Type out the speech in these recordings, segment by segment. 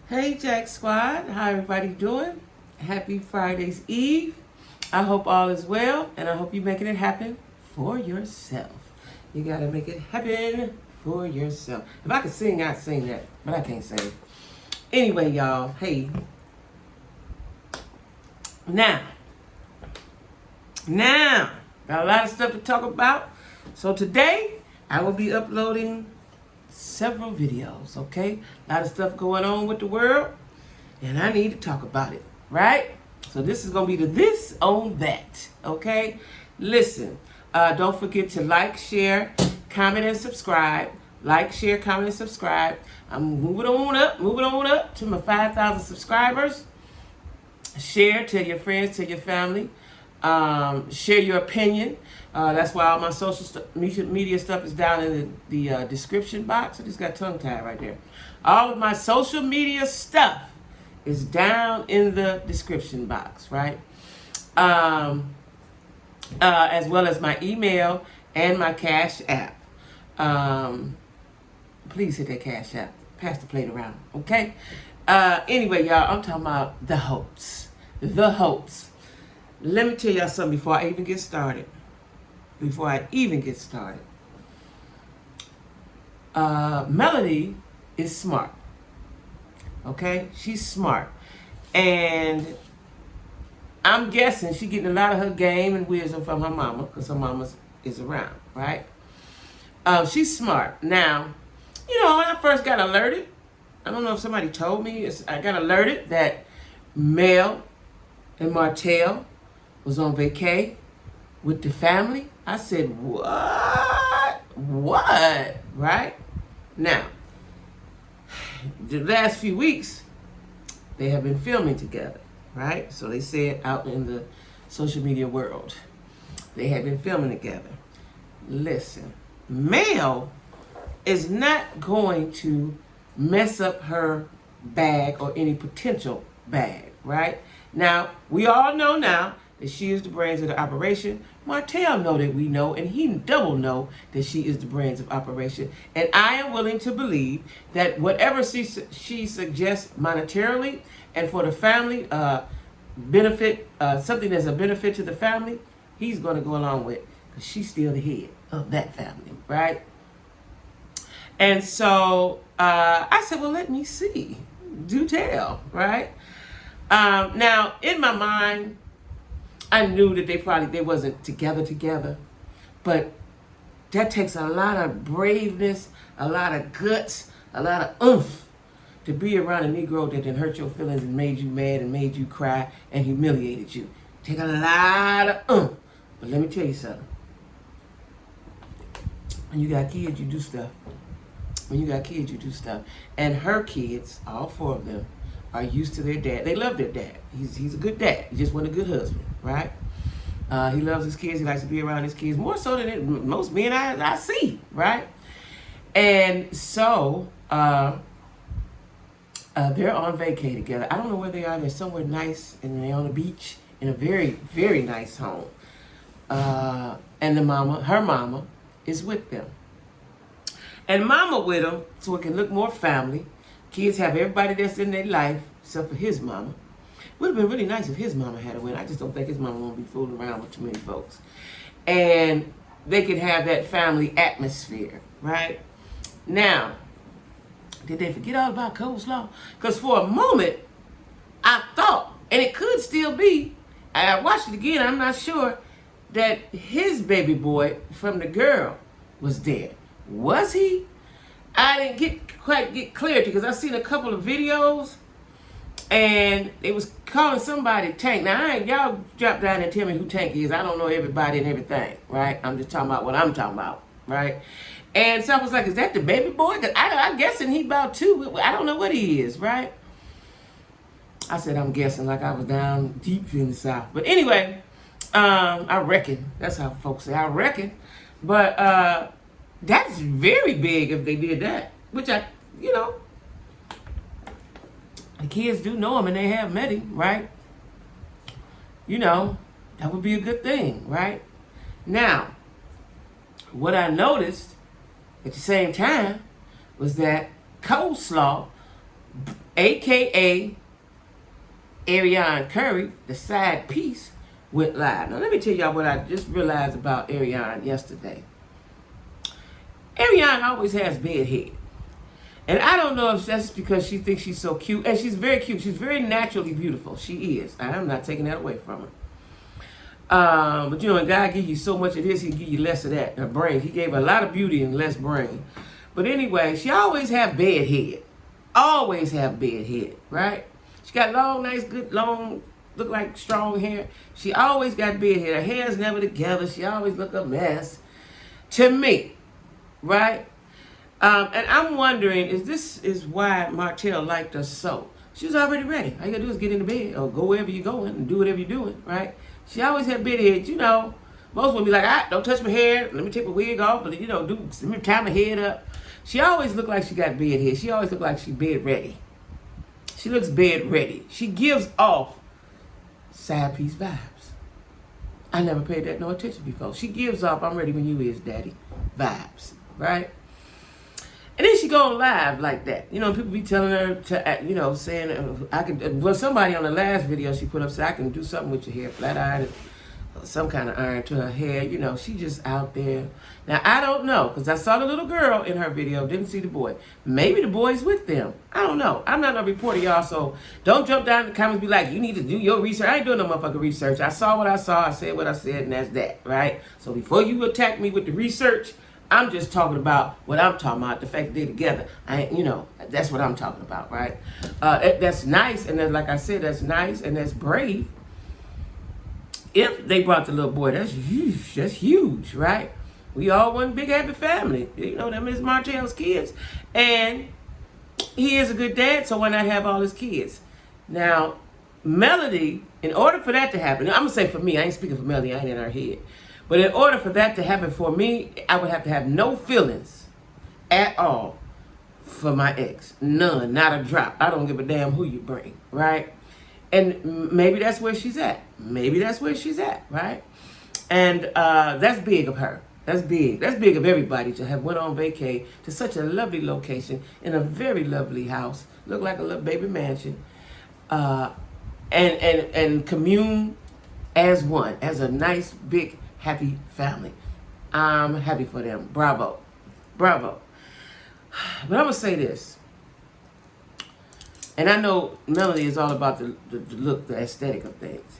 Hey Jack Squad, how everybody doing? Happy Friday's Eve. I hope all is well, and I hope you're making it happen for yourself. You gotta make it happen for yourself. If I could sing, I'd sing that, but I can't sing. Anyway, y'all, hey. Now, got a lot of stuff to talk about. So today, I will be uploading several videos, okay? A lot of stuff going on with the world, and I need to talk about it, right? So this is going to be the this on that, okay? Listen, don't forget to like, share, comment, and subscribe. Like, share, comment, and subscribe. I'm moving on up to my 5,000 subscribers. Share, tell your friends, tell your family. Share your opinion. That's why all my social media stuff is down in the description box. I just got tongue tied right there. All of my social media stuff is down in the description box, right? As well as my email and my Cash App. Please hit that Cash App. Pass the plate around, okay? Anyway, y'all, I'm talking about the hopes. The hopes. Let me tell y'all something before I even get started. Melody is smart. Okay? She's smart. And I'm guessing she's getting a lot of her game and wisdom from her mama, because her mama is around, right? She's smart. Now, you know, when I first got alerted, I don't know if somebody told me, I got alerted that Mel and Martell was on vacay with the family. I said, what? Right? Now, the last few weeks, they have been filming together, right? So they said out in the social media world, they have been filming together. Listen, Mel is not going to mess up her bag or any potential bag, right? Now, we all know now that she is the brains of the operation. Martell know that we know, and he double know that she is the brains of operation. And I am willing to believe that whatever she suggests monetarily and for the family benefit, something that's a benefit to the family, he's going to go along with, because she's still the head of that family, right? And so I said, well, let me see. Do tell, right? Now, in my mind, I knew that they wasn't together, but that takes a lot of braveness, a lot of guts, a lot of oomph to be around a Negro that done hurt your feelings and made you mad and made you cry and humiliated you. Take a lot of oomph. But let me tell you something. When you got kids, you do stuff. And her kids, all four of them, are used to their dad. They love their dad. He's a good dad. He just wasn't a good husband, right? He loves his kids. He likes to be around his kids more so than most men I see, right? And so they're on vacay together. I don't know where they are. They're somewhere nice, and they're on the beach in a very, very nice home. And her mama, is with them. And mama with them, so it can look more family. Kids have everybody that's in their life, except for his mama. Would have been really nice if his mama had a win. I just don't think his mama won't be fooling around with too many folks. And they could have that family atmosphere, right? Now, did they forget all about Coleslaw? Because for a moment, I thought, and it could still be, I watched it again, I'm not sure, that his baby boy from the girl was dead. Was he? I didn't quite get clarity, because I seen a couple of videos and it was calling somebody Tank. Now, y'all drop down and tell me who Tank is. I don't know everybody and everything, right? I'm just talking about what I'm talking about, right? And so I was like, is that the baby boy? Because I'm guessing he about 2, but I don't know what he is, right? I said I'm guessing, like I was down deep in the South. But anyway, I reckon. That's how folks say, I reckon. But that's very big if they did that. Which the kids do know him and they have met him, right? That would be a good thing, right? Now, what I noticed at the same time was that Coleslaw a.k.a. Ariane Curry, the side piece, went live. Now, let me tell y'all what I just realized about Ariane yesterday. Ariane always has bad head. And I don't know if that's because she thinks she's so cute. And she's very cute. She's very naturally beautiful. She is. I'm not taking that away from her. But you know, when God gives you so much of this, He give you less of that. Her brain. He gave her a lot of beauty and less brain. But anyway, she always have bad head. Always have bad head, right? She got long, nice, good, long, look like strong hair. She always got bad hair. Her hair's never together. She always look a mess. To me, right? And I'm wondering, this is why Martell liked her so. She was already ready. All you gotta do is get into bed or go wherever you're going and do whatever you're doing, right? She always had big head. You know, most women be like, don't touch my hair. Let me take my wig off. But, you know, let me tie my head up. She always looked like she got bed hair. She always looked like she bed ready. She looks bed ready. She gives off side piece vibes. I never paid that no attention before. She gives off, I'm ready when you is, daddy, vibes, right? And then she go live like that. You know, people be telling her to, you know, saying, somebody on the last video she put up said, I can do something with your hair, flat iron, some kind of iron to her hair. You know, she just out there. Now, I don't know, because I saw the little girl in her video, didn't see the boy. Maybe the boy's with them. I don't know. I'm not a reporter, y'all, so don't jump down in the comments and be like, you need to do your research. I ain't doing no motherfucking research. I saw what I saw, I said what I said, and that's that, right? So before you attack me with the research, I'm just talking about what I'm talking about, the fact that they're together. You know, that's what I'm talking about, right? That's nice, and like I said, that's nice, and that's brave. If they brought the little boy, that's huge, right? We all one big happy family. You know, them is Martell's kids. And he is a good dad, so why not have all his kids? Now, Melody, in order for that to happen, I'm going to say for me, I ain't speaking for Melody, I ain't in her head. But in order for that to happen for me, I would have to have no feelings at all for my ex. None, not a drop. I don't give a damn who you bring, right? And maybe that's where she's at. Maybe that's where she's at, right? And that's big of her. That's big. That's big of everybody to have went on vacay to such a lovely location in a very lovely house. Look like a little baby mansion. And commune as one, as a nice, big, happy family. I'm happy for them. Bravo. Bravo. But I'm going to say this. And I know Melody is all about the look, the aesthetic of things.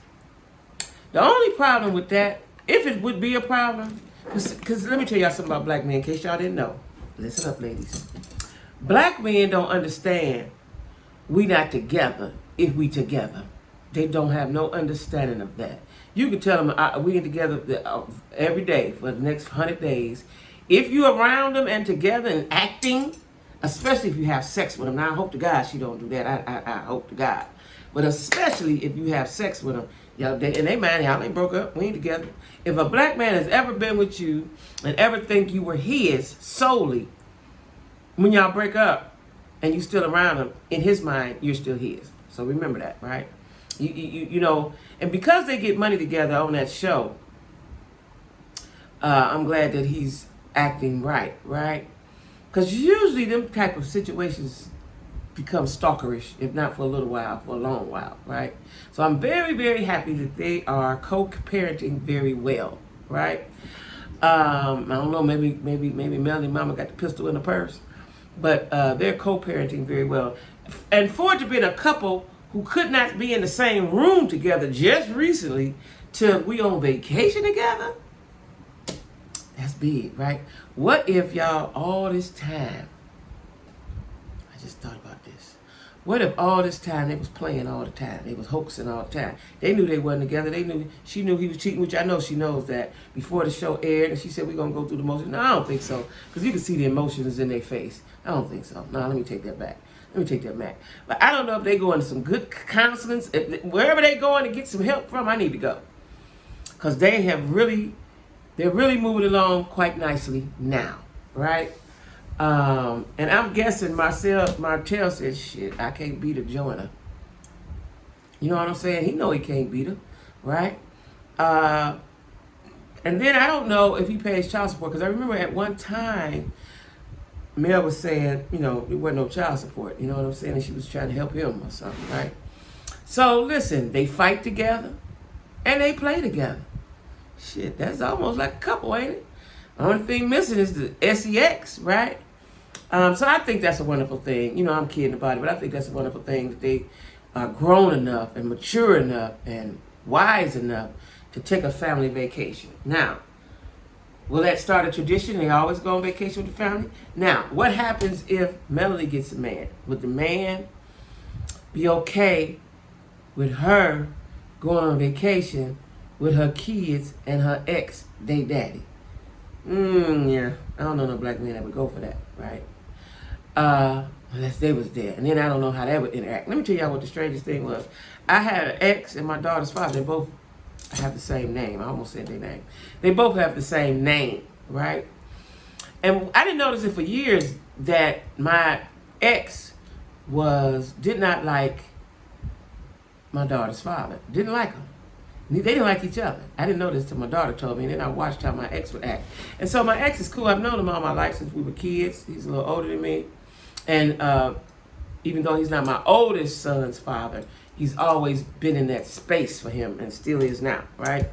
The only problem with that, if it would be a problem, because let me tell y'all something about black men, in case y'all didn't know. Listen up, ladies. Black men don't understand we not together if we together. They don't have no understanding of that. You can tell them we get together every day for the next 100 days. If you're around them and together and acting, especially if you have sex with them. Now, I hope to God she don't do that. I hope to God. But especially if you have sex with them. And they mind, y'all ain't broke up. We ain't together. If a black man has ever been with you and ever think you were his solely, when y'all break up and you still around him, in his mind, you're still his. So remember that, right? You know, and because they get money together on that show, I'm glad that he's acting right? Because usually them type of situations become stalkerish, if not for a little while, for a long while, right? So I'm very, very happy that they are co-parenting very well, right? I don't know, maybe Melody Mama got the pistol in the purse, but they're co-parenting very well. And for it to be a couple who could not be in the same room together just recently till we on vacation together, that's big, right? What if y'all all this time, I just thought about this. What if all this time they was playing all the time? They was hoaxing all the time. They knew they wasn't together. She knew he was cheating, which I know she knows that before the show aired, and she said, we're going to go through the motions. No, I don't think so, because you can see the emotions in their face. I don't think so. No, let me take that back. But I don't know if they go into some good counseling. Wherever they going to get some help from, I need to go. Because they're really moving along quite nicely now, right? And I'm guessing Martell said, shit, I can't beat her, join her. You know what I'm saying? He know he can't beat her, right? And then I don't know if he pays child support, because I remember at one time, Mel was saying, you know, there wasn't no child support. You know what I'm saying? And she was trying to help him or something, right? So listen, they fight together and they play together. Shit, that's almost like a couple, ain't it? The only thing missing is the sex, right? So I think that's a wonderful thing. You know, I'm kidding about it, but I think that's a wonderful thing that they are grown enough and mature enough and wise enough to take a family vacation. Now, will that start a tradition? They always go on vacation with the family? Now, what happens if Melody gets a man? Would the man be okay with her going on vacation with her kids and her ex, they daddy? Yeah. I don't know no black man that would go for that, right? Unless they was there. And then I don't know how that would interact. Let me tell y'all what the strangest thing was. I had an ex and my daughter's father. They both have the same name. I almost said their name. They both have the same name, right? And I didn't notice it for years that my ex did not like my daughter's father. Didn't like him. They didn't like each other. I didn't know this till my daughter told me, and then I watched how my ex would act. And so my ex is cool. I've known him all my life since we were kids. He's a little older than me. And even though he's not my oldest son's father, he's always been in that space for him and still is now, right?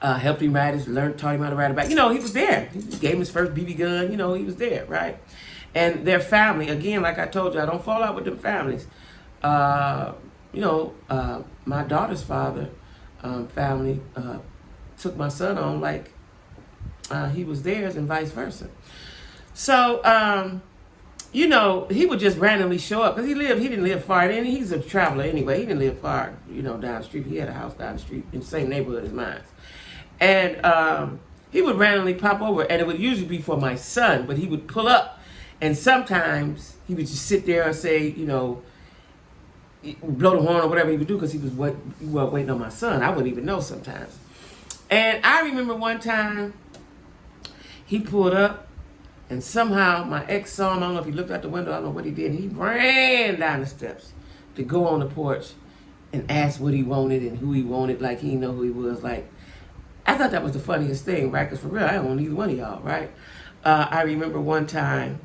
Helped him ride taught him how to ride a bike. You know, he was there. He gave him his first BB gun. You know, he was there, right? And their family, again, like I told you, I don't fall out with them families. My daughter's father family took my son on like he was theirs and vice versa. So, he would just randomly show up because he didn't live far. And he's a traveler anyway. He didn't live far, down the street. He had a house down the street in the same neighborhood as mine. And he would randomly pop over, and it would usually be for my son, but he would pull up. And sometimes he would just sit there and say, blow the horn or whatever he would do because he was waiting on my son. I wouldn't even know sometimes. And I remember one time he pulled up and somehow my ex saw him. I don't know if he looked out the window. I don't know what he did. He ran down the steps to go on the porch and ask what he wanted and who he wanted, like he didn't know who he was. Like, I thought that was the funniest thing, right? Because for real, I don't want either one of y'all, right? I remember one time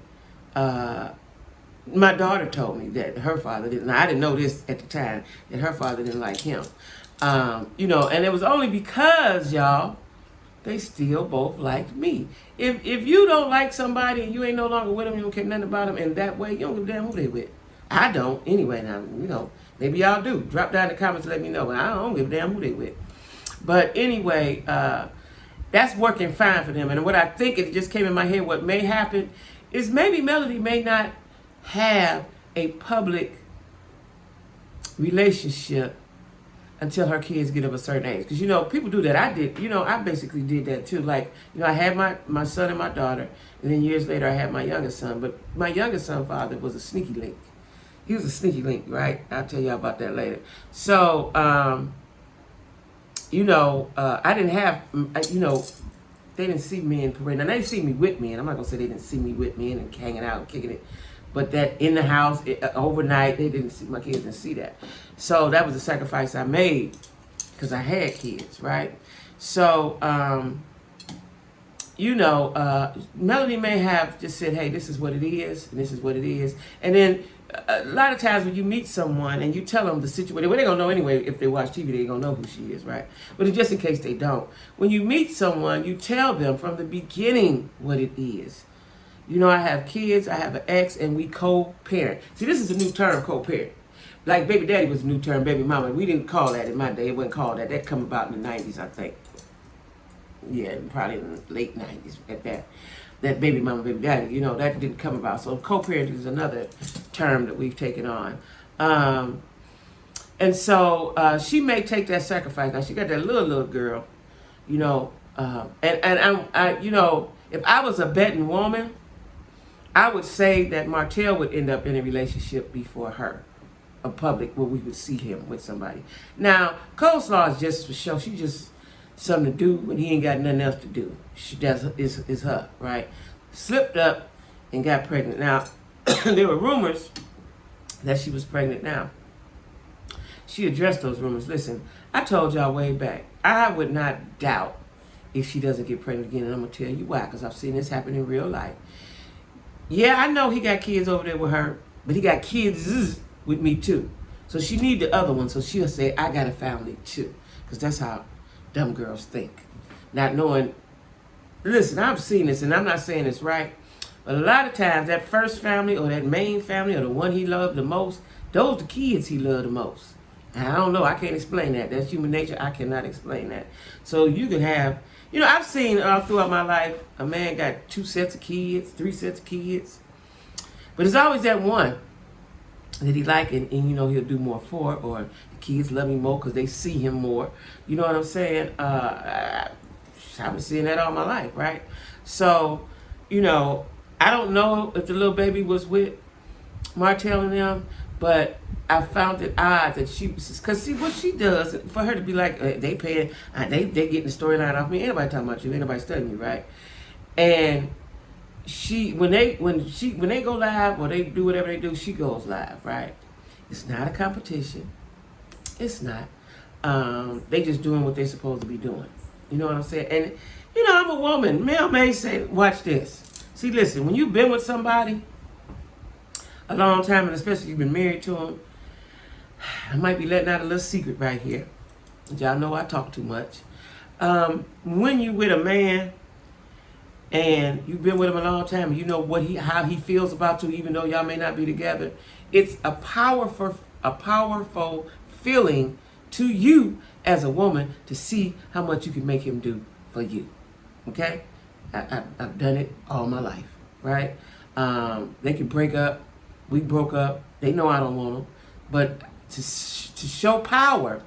my daughter told me that her father didn't. I didn't know this at the time, that her father didn't like him. And it was only because, y'all, they still both liked me. If you don't like somebody and you ain't no longer with them, you don't care nothing about them, and that way, you don't give a damn who they with. I don't. Anyway, now, maybe y'all do. Drop down in the comments and let me know, but I don't give a damn who they with. But anyway, that's working fine for them. And what I think, it just came in my head, what may happen is maybe Melody may not have a public relationship until her kids get of a certain age. Because, people do that. I did, I basically did that too. Like, I had my son and my daughter, and then years later I had my youngest son. But my youngest son's father was a sneaky link. He was a sneaky link, right? I'll tell you about that later. So, I didn't have, they didn't see me in parade. Now, they see me with me, and I'm not going to say they didn't see me with me and hanging out and kicking it. But that in the house, overnight, my kids didn't see that. So that was a sacrifice I made because I had kids, right? So, Melody may have just said, hey, this is what it is, and this is what it is. And then a lot of times when you meet someone and you tell them the situation, well, they're going to know anyway. If they watch TV, they're going to know who she is, right? But just in case they don't. When you meet someone, you tell them from the beginning what it is. I have kids, I have an ex, and we co-parent. See, this is a new term, co-parent. Like baby daddy was a new term, baby mama. We didn't call that in my day. It wasn't called that. That come about in the 90s, I think. Yeah, probably in the late 90s at that. That baby mama, baby daddy, that didn't come about. So co-parent is another term that we've taken on. And so she may take that sacrifice. Now, she got that little girl, and if I was a betting woman, I would say that Martell would end up in a relationship before her, a public, where we would see him with somebody. Now, Coleslaw is just for show. She just something to do when he ain't got nothing else to do. Is her, right? Slipped up and got pregnant. Now, there were rumors that she was pregnant now. She addressed those rumors. Listen, I told y'all way back, I would not doubt if she doesn't get pregnant again, and I'm going to tell you why, because I've seen this happen in real life. Yeah, I know he got kids over there with her, but he got kids with me too. So she need the other one, so she'll say, I got a family too. Because that's how dumb girls think. Not knowing, listen, I've seen this, and I'm not saying it's right, but a lot of times that first family or that main family or the one he loved the most, those the kids he loved the most. And I don't know, I can't explain that. That's human nature, I cannot explain that. So you can have, I've seen throughout my life, a man got 2 sets of kids, 3 sets of kids. But it's always that one that he like, and he'll do more for, or the kids love him more because they see him more. You know what I'm saying? I've been seeing that all my life, right? So, I don't know if the little baby was with Martell and them, but I found it odd that because see what she does, for her to be like, they paying, they getting the storyline off me. Ain't nobody talking about you, ain't nobody studying you, right? And when they go live or they do whatever they do, she goes live, right? It's not a competition. It's not. They just doing what they're supposed to be doing. You know what I'm saying? And I'm a woman. Mel may say, watch this. See, listen, when you've been with somebody a long time, and especially you've been married to them, I might be letting out a little secret right here. Y'all know I talk too much. When you with a man and you've been with him a long time, and you know how he feels about you, even though y'all may not be together, it's a powerful feeling to you as a woman to see how much you can make him do for you. Okay? I've done it all my life, right? They can break up. We broke up. They know I don't want them. But to show power,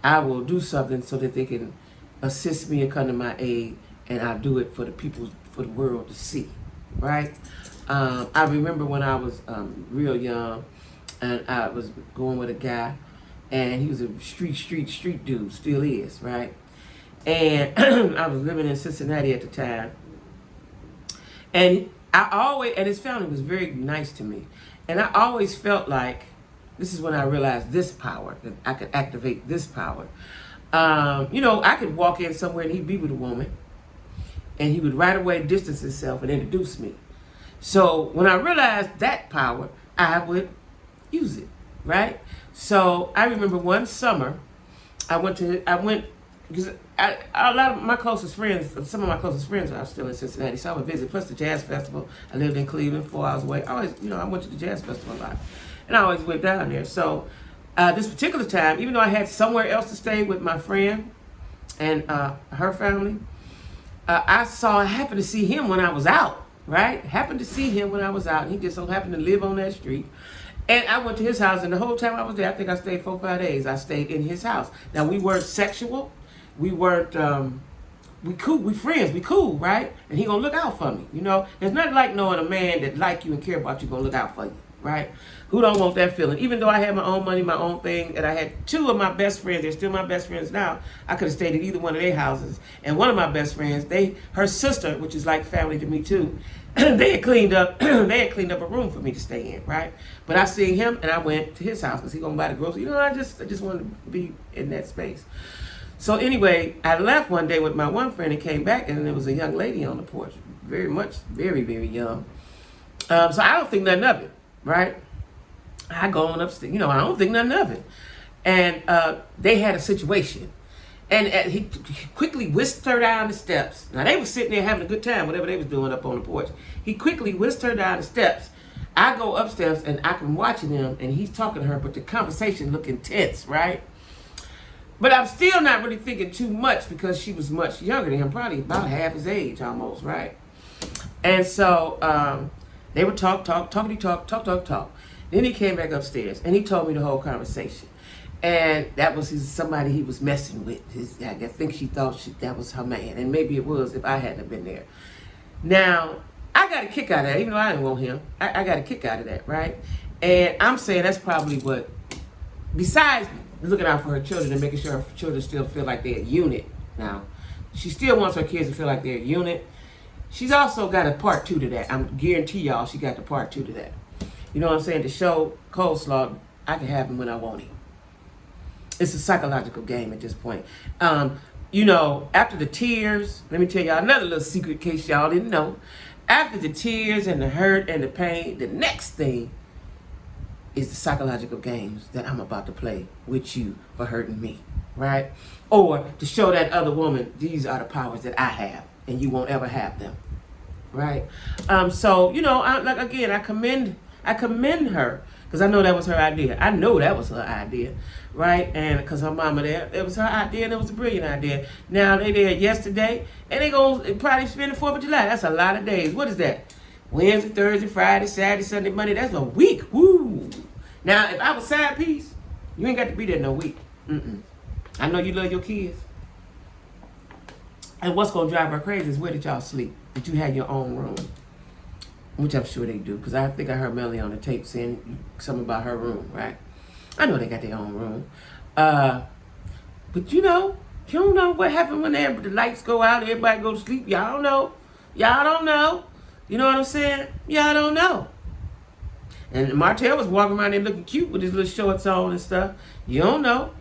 I will do something so that they can assist me and come to my aid, and I'll do it for the world to see, right? I remember when I was real young, and I was going with a guy, and he was a street dude, still is, right? And I was living in Cincinnati at the time, and and his family was very nice to me, and I always felt like, this is when I realized this power, that I could activate this power. I could walk in somewhere and he'd be with a woman, and he would right away distance himself and introduce me. So when I realized that power, I would use it, right? So I remember one summer, I went because a lot of my closest friends, some of my closest friends are still in Cincinnati, so I would visit. Plus the jazz festival, I lived in Cleveland, 4 hours away. I went to the jazz festival a lot, and I always went down there. So this particular time, even though I had somewhere else to stay with my friend and her family, I happened to see him when I was out, right? Happened to see him when I was out, and he just so happened to live on that street. And I went to his house, and the whole time I was there, I think I stayed 4 or 5 days. I stayed in his house. Now, we weren't sexual. We weren't, we friends, we cool, right? And he gonna look out for me, There's nothing like knowing a man that like you and care about you gonna look out for you, right? Who don't want that feeling? Even though I had my own money, my own thing, and I had 2 of my best friends, they're still my best friends now, I could have stayed at either one of their houses. And one of my best friends, her sister, which is like family to me too, they had cleaned up a room for me to stay in, right? But I seen him, and I went to his house because he gonna buy the groceries. I just wanted to be in that space. So anyway, I left one day with my one friend and came back, and there was a young lady on the porch, very, very young. So I don't think nothing of it, right? I go on upstairs, I don't think nothing of it. And they had a situation. And he quickly whisked her down the steps. Now, they were sitting there having a good time, whatever they was doing up on the porch. He quickly whisked her down the steps. I go upstairs, and I'm watching him, and he's talking to her, but the conversation looked intense, right? But I'm still not really thinking too much because she was much younger than him, probably about half his age almost, right? And so they would talk. Then he came back upstairs, and he told me the whole conversation. And that was somebody he was messing with. I think she thought that was her man, and maybe it was if I hadn't have been there. Now, I got a kick out of that, even though I didn't want him. I got a kick out of that, right? And I'm saying that's probably what, besides looking out for her children and making sure her children still feel like they're a unit. Now, she still wants her kids to feel like they're a unit. She's also got a part 2 to that. I'm guarantee y'all she got the part 2 to that. You know what I'm saying? To show Coleslaw I can have him when I want him. It's a psychological game at this point. After the tears, let me tell y'all another little secret in case y'all didn't know. After the tears and the hurt and the pain, the next thing is the psychological games that I'm about to play with you for hurting me, right? Or to show that other woman, these are the powers that I have, and you won't ever have them, right? So I commend her because I know that was her idea. I know that was her idea, right? And because her mama there, it was her idea, and it was a brilliant idea. Now they there yesterday, and they gonna probably spend the 4th of July. That's a lot of days. What is that? Wednesday, Thursday, Friday, Saturday, Sunday, Monday. That's a week. Woo! Now, if I was side piece, you ain't got to be there no week. I know you love your kids. And what's going to drive her crazy is where did y'all sleep? Did you have your own room? Which I'm sure they do, because I think I heard Melanie on the tape saying something about her room, right? I know they got their own room. But you don't know what happened when the lights go out, everybody go to sleep. Y'all don't know. Y'all don't know. You know what I'm saying? Y'all don't know. And Martell was walking around there looking cute with his little shorts on and stuff. You don't know.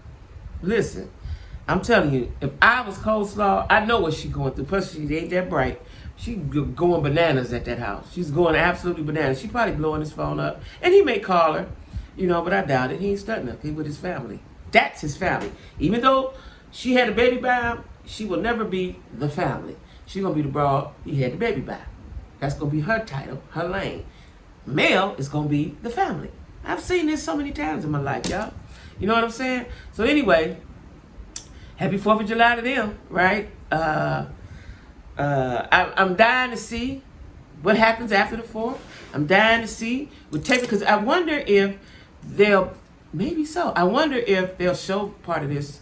Listen, I'm telling you, if I was Coleslaw, I know what she's going through. Plus, she ain't that bright. She going bananas at that house. She's going absolutely bananas. She probably blowing his phone up. And he may call her, but I doubt it. He ain't stunting her. He with his family. That's his family. Even though she had a baby by him, she will never be the family. She's going to be the broad he had the baby by. That's going to be her title, her lane. Male is going to be the family. I've seen this so many times in my life, y'all. You know what I'm saying? So anyway, happy 4th of July to them, right? I'm dying to see what happens after the 4th. I'm dying to see because I wonder if I wonder if they'll show part of this,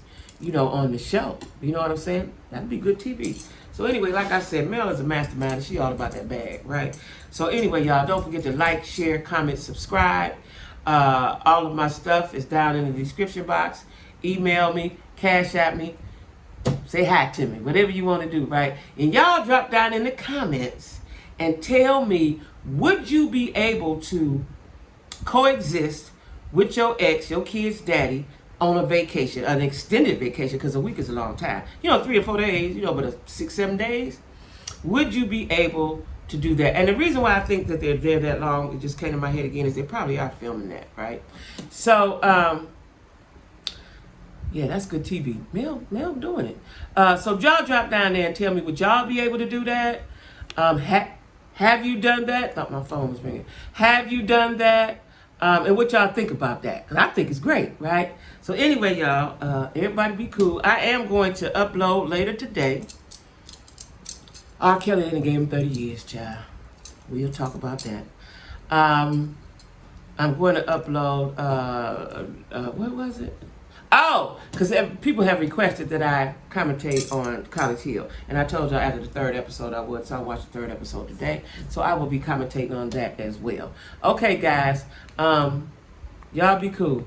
on the show. You know what I'm saying? That'd be good TV. So anyway, like I said, Mel is a mastermind and she all about that bag, right? So anyway, y'all, don't forget to like, share, comment, subscribe. All of my stuff is down in the description box. Email me, cash at me, say hi to me, whatever you want to do, right? And y'all drop down in the comments and tell me, would you be able to coexist with your ex, your kid's daddy, on a vacation, an extended vacation, because a week is a long time. 3 or 4 days, but 6, 7 days. Would you be able to do that? And the reason why I think that they're there that long, it just came to my head again, is they probably are filming that, right? So, yeah, that's good TV. Mel doing it. So y'all drop down there and tell me, would y'all be able to do that? Have you done that? Thought my phone was ringing. Have you done that? And what y'all think about that? Because I think it's great, right? So anyway, y'all, everybody be cool. I am going to upload later today. R. Kelly didn't give him 30 years, child. We'll talk about that. I'm going to upload, what was it? Oh, because people have requested that I commentate on College Hill. And I told y'all after the 3rd episode I would, so I watched the 3rd episode today. So I will be commentating on that as well. Okay, guys, y'all be cool.